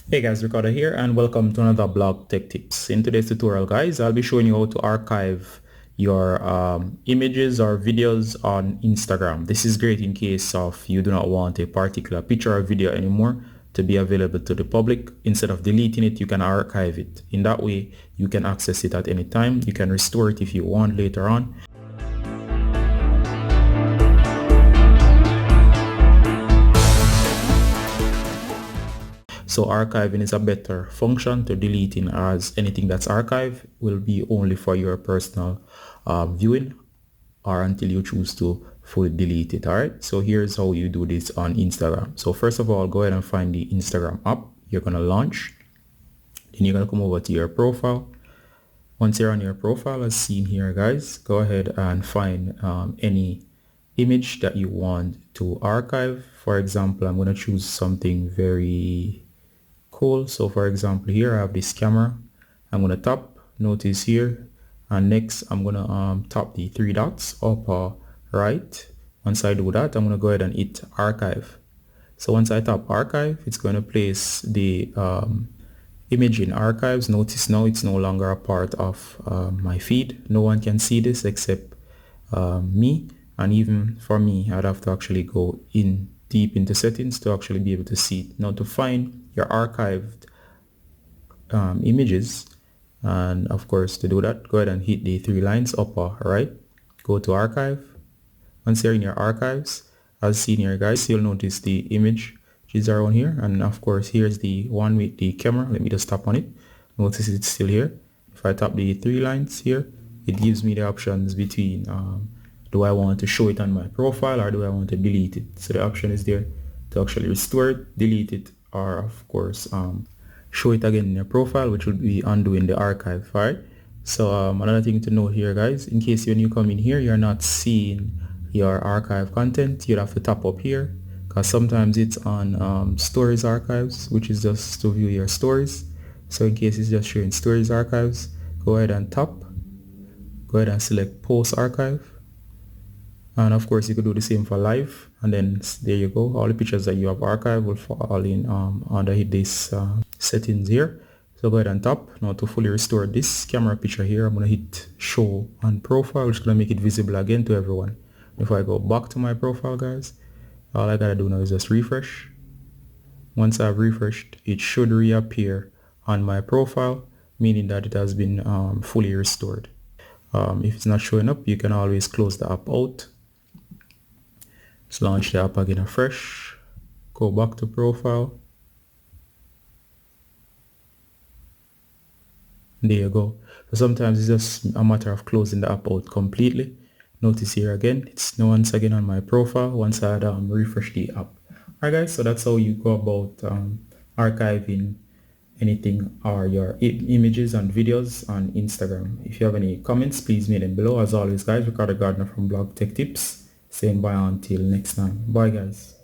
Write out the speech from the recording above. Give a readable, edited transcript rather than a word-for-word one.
Hey guys, Ricardo here and welcome to another blog tech tips. In today's tutorial guys, I'll be showing you how to archive your images or videos on Instagram. This is great in case of you do not want a particular picture or video anymore to be available to the public. Instead of deleting it, you can archive it. In that way, you can access it at any time. You can restore it if you want later on. So archiving is a better function to deleting, as anything that's archived will be only for your personal viewing or until you choose to fully delete it. Alright, so here's how you do this on Instagram. So first of all, go ahead and find the Instagram app you're going to launch. Then you're going to come over to your profile. Once you're on your profile as seen here guys, go ahead and find any image that you want to archive. For example, I'm going to choose something very cool. So for example, here I have this camera. I'm going to tap, notice here, and next I'm going to tap the three dots up right. Once I do that, I'm going to go ahead and hit archive. So once I tap archive, it's going to place the image in archives. Notice now it's no longer a part of my feed. No one can see this except me, and even for me I'd have to actually go in deep into settings to actually be able to see it. Now to find your archived images, and of course to do that, go ahead and hit the three lines upper right, go to archive. Once you're in your archives, as seen here guys, you'll notice the image which is around here, and of course here's the one with the camera. Let me just tap on it. Notice it's still here. If I tap the three lines here, it gives me the options between do I want to show it on my profile or do I want to delete it. So the option is there to actually restore it, delete it, or of course show it again in your profile, which will be undoing the archive. Alright, so another thing to note here guys, in case when you come in here you're not seeing your archive content, you'd have to tap up here because sometimes it's on stories archives, which is just to view your stories. So in case it's just showing stories archives, go ahead and tap, go ahead and select post archive. And of course you could do the same for live, and then there you go, all the pictures that you have archived will fall in under this settings here. So go ahead and tap. Now to fully restore this camera picture here, I'm going to hit show on profile, which is going to make it visible again to everyone. If I go back to my profile guys, all I gotta do now is just refresh. Once I've refreshed, it should reappear on my profile, meaning that it has been fully restored. If it's not showing up, you can always close the app out. Let's launch the app again afresh. Go back to profile. There you go. So sometimes it's just a matter of closing the app out completely. Notice here again, it's once again on my profile once I had refreshed the app. Alright guys, so that's how you go about archiving anything or your images and videos on Instagram. If you have any comments, please make them below. As always guys, Ricardo Gardner from Blog Tech Tips, saying bye until next time. Bye guys.